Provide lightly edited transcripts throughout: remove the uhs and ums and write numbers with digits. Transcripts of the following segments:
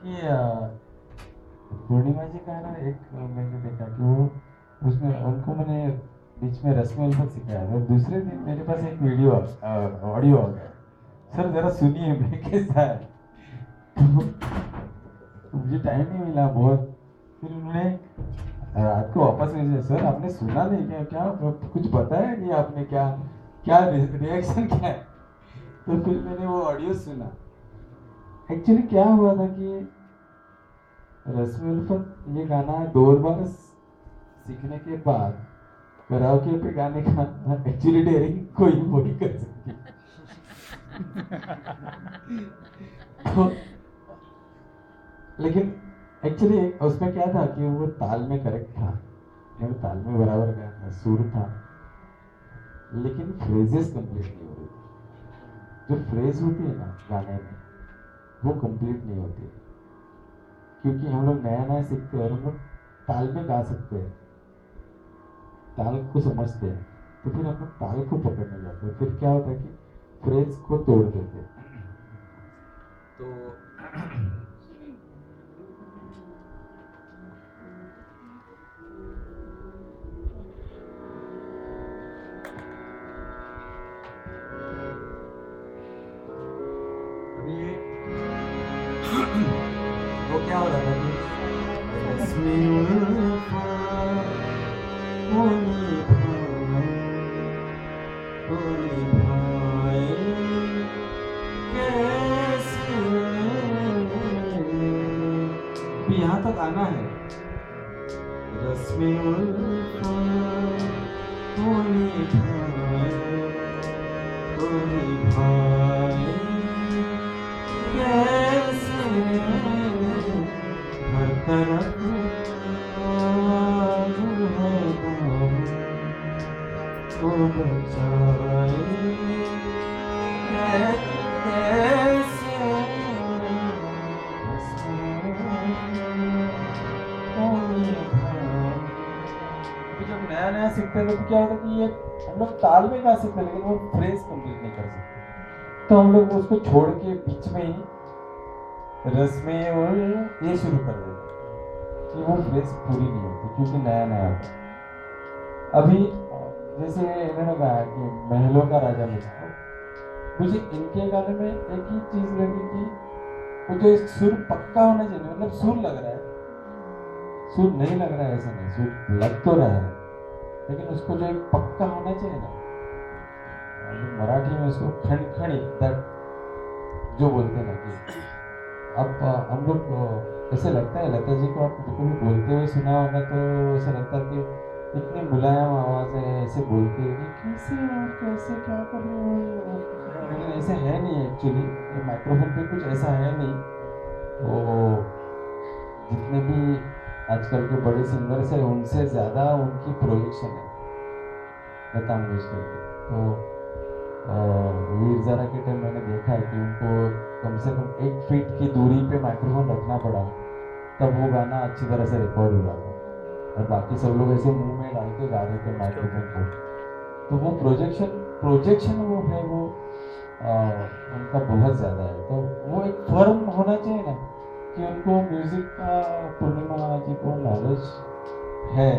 कि पूर्णिमा जी का है ना, एक मैंने देखा कि वो उसमें उनको मैंने बीच में रस्म अल्फा सिखाया था। दूसरे दिन मेरे पास एक वीडियो ऑडियो आ गया, सर जरा सुनिए मैं कैसा है। तो मुझे टाइम नहीं मिला बहुत। फिर उन्होंने रात को वापस भेजे, सर आपने सुना नहीं क्या, क्या कुछ बताया नहीं आपने, क्या क्या रिएक्शन क्या है। तो फिर मैंने वो ऑडियो सुना। एक्चुअली क्या हुआ था कि रस्म उल्फत ये गाना 2 बार सीखने के बाद कराओके पे गाने का एक्चुअली डेयरिंग कोई वो ही कर सकती तो लेकिन एक्चुअली उसमें क्या था कि वो ताल में करेक्ट था, मेरे ताल में बराबर गया था, सुर था, लेकिन फ्रेजेस कंप्लीट नहीं हो रही थी। जो फ्रेज होती है ना गाने में, वो कंप्लीट नहीं होती है, क्योंकि हम लोग नया नया सीखते हैं और हम लोग ताल में गा सकते हैं, ताल को समझते हैं, तो फिर हम लोग ताल को पकड़ने जाते हैं, फिर क्या होता है कि फ्रेज को तोड़ देते हैं। तो अभी ये वो क्या हो रहा था कि रस्मी उल्फा होनी भाई, होनी भाई कैसे, अभी यहाँ तक आना है। रस्मी उल्फा होनी भाई, होनी भाई कैसे, हर तरफ आग है नाम को बचाए कैसे, अभी जब नया नया सीखते हैं तो क्या होता है कि ये हम लोग ताल में गा सकते हैं, लेकिन वो फ्रेज कंप्लीट नहीं कर सकते, तो हम लोग उसको छोड़ के बीच में ही रस में और ये शुरू कर देते हैं कि वो फ्रेज पूरी नहीं होती, क्योंकि नया नया होता है। अभी जैसे इन्होंने कहा कि महलों का राजा मुझको, मुझे इनके गाने में एक ही चीज लगी कि वो जो सुर पक्का होना चाहिए, मतलब सुर लग रहा है, सुर नहीं लग रहा है ऐसा नहीं, सुर लग तो रहा है, लेकिन उसको जो एक पक्का होना चाहिए ना, हम लोग मराठी में उसको खणखणी दैट जो बोलते हैं ना कि अब हम लोग ऐसे लगता है लता जी को आप कभी बोलते हुए सुना होगा तो ऐसा लगता है कि इतनी मुलायम आवाज है, ऐसे बोलते हैं कि कैसे और कैसे क्या कर रहे हो, लेकिन ऐसे है नहीं एक्चुअली, ये माइक्रोफोन पे कुछ ऐसा है नहीं। वो जितने भी आजकल के बड़े सिंगर्स हैं उनसे ज़्यादा उनकी प्रोजेक्शन है लता मंगेशकर की। तो वीर ज़ारा के टाइम मैंने देखा है कि उनको कम से कम 1 फीट की दूरी पे माइक्रोफोन रखना पड़ा, तब वो गाना अच्छी तरह से रिकॉर्ड हुआ था, और बाकी सब लोग ऐसे मुंह में डाल के गा रहे थे माइक्रोफोन को। तो वो प्रोजेक्शन प्रोजेक्शन वो है वो आ, उनका बहुत ज़्यादा है, तो वो एक फर्म होना चाहिए ना कि उनको म्यूजिक का, पूर्णिमा जी को नॉलेज है,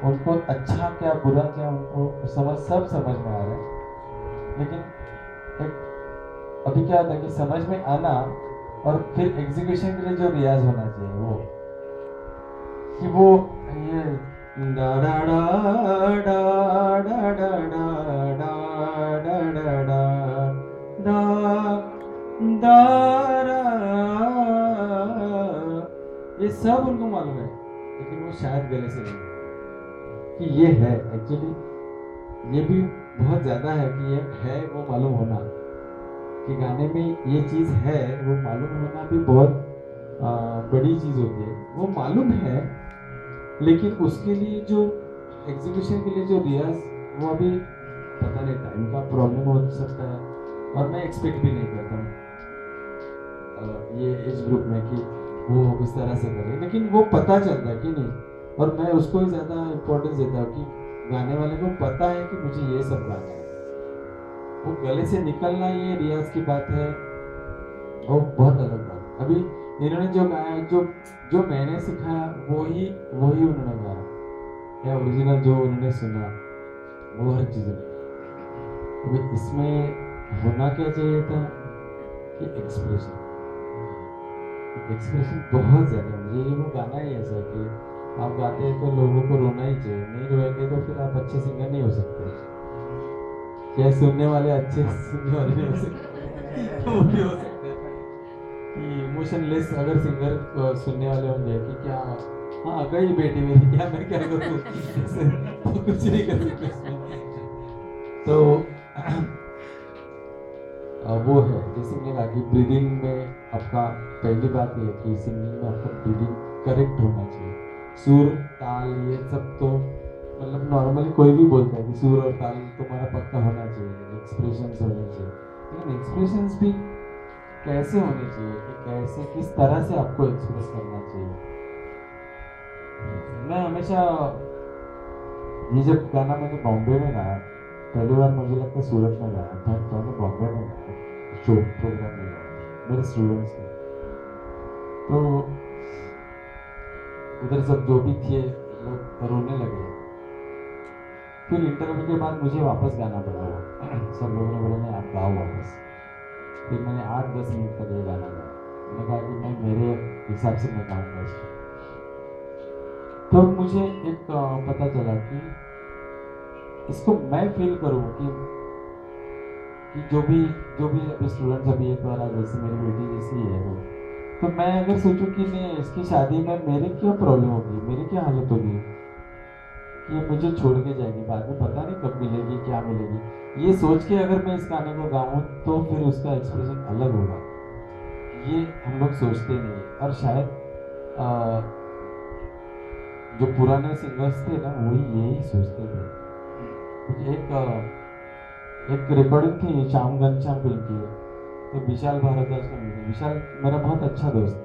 उनको अच्छा क्या बुरा क्या उनको सब समझ में आ रहा है, लेकिन एक अभी क्या होता है कि समझ में आना और फिर एग्जीक्यूशन के लिए जो रियाज होना चाहिए वो, कि वो ये डा डा डा डा डा डा डा डा डा डा डा डा दा रा, ये सब उनको मालूम है, लेकिन वो शायद गले से नहीं, कि ये है एक्चुअली, ये भी बहुत ज्यादा है कि ये है वो मालूम होना, कि गाने में ये चीज है वो मालूम होना भी बहुत बड़ी चीज होती है, वो मालूम है, लेकिन उसके लिए जो एग्जीक्यूशन के लिए जो रियाज, वो अभी पता नहीं टाइम का प्रॉब्लम हो सकता है, और मैं एक्सपेक्ट भी नहीं करता हूँ ये एज ग्रुप में कि वो इस तरह से करे, लेकिन वो पता चलता है कि नहीं, और मैं उसको ही ज़्यादा इम्पोर्टेंस देता हूँ कि गाने वाले को पता है कि मुझे ये सब गाना है, वो गले से निकलना ये रियाज की बात है, वो बहुत अलग बात है। अभी इन्होंने जो गाया, जो जो मैंने सिखाया वही वही उन्होंने गाया, या ओरिजिनल जो उन्होंने सुना वो हर चीज़। अभी इसमें होना क्या चाहिए था कि एक्सप्रेशन, एक्सप्रेशन बहुत ज़्यादा मुझे ये वो गाना ही ऐसा है कि आप गाते हैं तो लोगों को रोना ही चाहिए, नहीं रोएंगे तो फिर आप अच्छे सिंगर नहीं हो सकते, चाहे सुनने वाले अच्छे सुनने वाले नहीं हो सकते वो भी हो सकते हैं कि इमोशनलेस अगर सिंगर सुनने वाले होंगे कि क्या, हाँ गई बेटी मेरी, क्या मैं क्या करूँ ऐसे तो कुछ नहीं कर सकते उसमें। तो वो है जैसे मैंने कहा कि ब्रीदिंग में आपका पहली बात ये है कि सिंगिंग में आपका ब्रीदिंग करेक्ट होना चाहिए। सुर ताल ये सब तो मतलब नॉर्मली कोई भी बोलता है कि सुर और ताल तुम्हारा पक्का होना चाहिए, एक्सप्रेशंस होने चाहिए, लेकिन एक्सप्रेशंस भी कैसे होने चाहिए कि कैसे किस तरह से आपको एक्सप्रेस करना चाहिए। मैं हमेशा ये जब गाना मैंने बॉम्बे में गाया पहली बार, मुझे लगता है सूरत में गाया था, मैंने बॉम्बे में गाया शो प्रोग्राम में गाया मेरे स्टूडेंट्स ने। तो उधर सब जो भी थे लोग रोने लगे, फिर इंटरव्यू के बाद मुझे वापस गाना पड़ा वो सब लोगों ने बोला नहीं आप गाओ वापस। फिर मैंने 8-10 मिनट तक ये गाना गाया, मैंने कहा कि मैं मेरे हिसाब से मैं गाऊंगा इसको। तो मुझे एक पता चला कि इसको मैं फील करूँ कि जो भी अभी स्टूडेंट्स अभी एक बार जैसे मेरी बेटी जैसी है वो, तो मैं अगर सोचूं कि नहीं इसकी शादी में मेरी क्या प्रॉब्लम होगी, मेरी क्या हालत होगी कि ये मुझे छोड़ के जाएगी बाद में, पता नहीं कब मिलेगी क्या मिलेगी, ये सोच के अगर मैं इस गाने को गाऊं तो फिर उसका एक्सप्रेशन अलग होगा। ये हम लोग सोचते नहीं, और शायद जो पुराने सिंगर्स थे ना वही यही सोचते थे। क्योंकि एक रिकॉर्डिंग थी श्याम घनश्याम फिल्म की, तो विशाल भारद्वाज का म्यूजिक, विशाल मेरा बहुत अच्छा दोस्त है,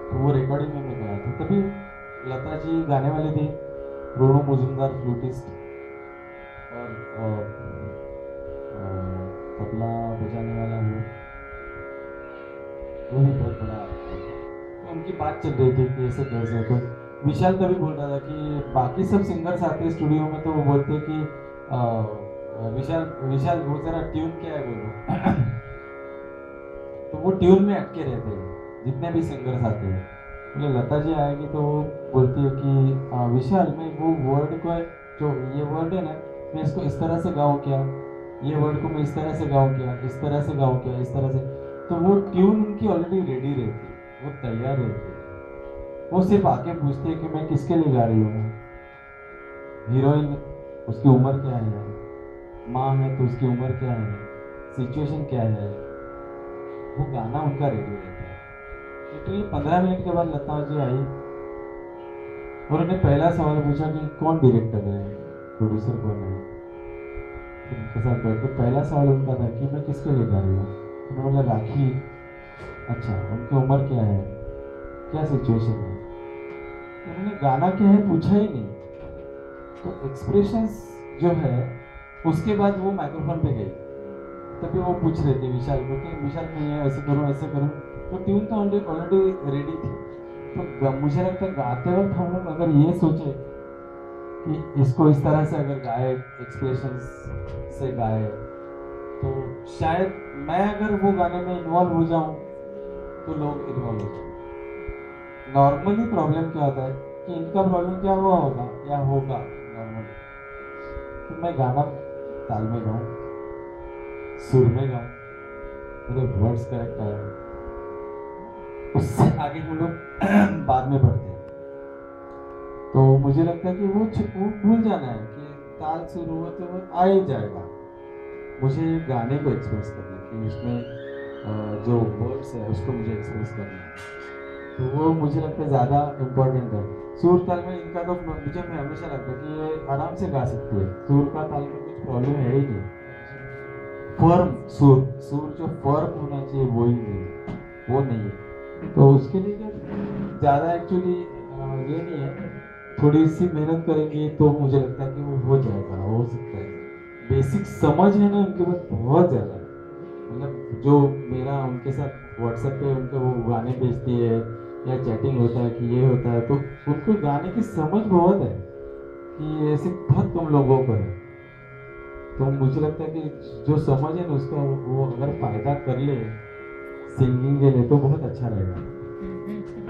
तो वो रिकॉर्डिंग में मैं गया था, तभी लता जी गाने वाले थे, रोनू मजुमदार फ्लूटिस्ट, और तबला बजाने वाला वो भी बहुत बड़ा, तो उनकी बात चल रही थी कि ऐसे कैसे, तो विशाल तभी बोल रहा था कि बाकी सब सिंगर्स आते हैं स्टूडियो में तो वो बोलते हैं कि विशाल विशाल वो जरा ट्यून क्या है बोलो तो वो ट्यून में अटके रहते हैं जितने भी सिंगर्स आते हैं। बोले लता जी आएगी तो वो बोलती है कि विशाल मैं वो वर्ड को, जो ये वर्ड है ना मैं इसको इस तरह से गाऊँ क्या, ये वर्ड को मैं इस तरह से गाऊँ क्या, इस तरह से गाऊँ क्या, इस तरह से, तो वो ट्यून उनकी ऑलरेडी रेडी रहती है, वो तैयार रहती है, वो सिर्फ आके पूछते हैं कि मैं किसके लिए गा रही हूँ, हीरोइन उसकी उम्र क्या है, माँ है तो उसकी उम्र क्या है, सिचुएशन क्या है, वो गाना उनका रेडी रहता है। लिटरली 15 मिनट के बाद लता जी आई और उन्होंने पहला सवाल पूछा कि कौन डायरेक्टर है, प्रोड्यूसर कौन है, फिर उनके साथ बैठ के पहला सवाल उनका था कि मैं किसके लिए गा रही हूँ, उन्होंने बोला राखी, अच्छा उनकी उम्र क्या है, क्या सिचुएशन है, उन्होंने गाना क्या है पूछा ही नहीं। तो एक्सप्रेशंस जो है उसके बाद वो माइक्रोफोन पे गई, तभी वो पूछ रहे थे विशाल को कि विशाल मैं ये ऐसे करूँ ऐसे करूँ, तो ट्यून तो ऑलरेडी रेडी थी। तो मुझे लगता है गाते वक्त हम लोग अगर ये सोचे कि इसको इस तरह से अगर गाए, एक्सप्रेशंस से गाए, तो शायद मैं अगर वो गाने में इन्वॉल्व हो जाऊं तो लोग इन्वॉल्व हो जाए। नॉर्मली प्रॉब्लम क्या होता है कि इनका प्रॉब्लम क्या हुआ होगा या होगा नॉर्मली, तो मैं गाना ताल में गाऊं, सुर में गाऊं, मेरे वर्ड्स करेक्ट आए, उससे आगे हम लोग बाद में बढ़ते हैं। तो मुझे लगता है कि वो भूल जाना है कि ताल सुर हुआ तो वो आ ही जाएगा, मुझे गाने को एक्सप्रेस करना है कि उसमें जो वर्ड्स है उसको मुझे एक्सप्रेस करना है, तो वो मुझे लगता है ज़्यादा इम्पोर्टेंट है। सुर ताल में इनका तो मुझे हमेशा लगता है कि ये आराम से गा सकती है, सुर का ताल में कुछ प्रॉब्लम है ही नहीं, फर्म सुर, सुर जो फर्म होना चाहिए वो ही नहीं, वो नहीं है, तो उसके लिए क्या ज़्यादा एक्चुअली ये नहीं है, थोड़ी सी मेहनत करेंगे तो मुझे लगता है कि वो हो जाएगा, हो सकता है, बेसिक समझ है ना उनके पास बहुत ज़्यादा है, मतलब जो मेरा उनके साथ व्हाट्सएप पे उनके वो गाने भेजती है या चैटिंग होता है कि ये होता है, तो उनको गाने की समझ बहुत है कि ऐसे बहुत कम लोगों को है। तो मुझे लगता है कि जो समझ है ना उसका वो अगर फायदा कर ले सिंगिंग के लिए तो बहुत अच्छा रहेगा।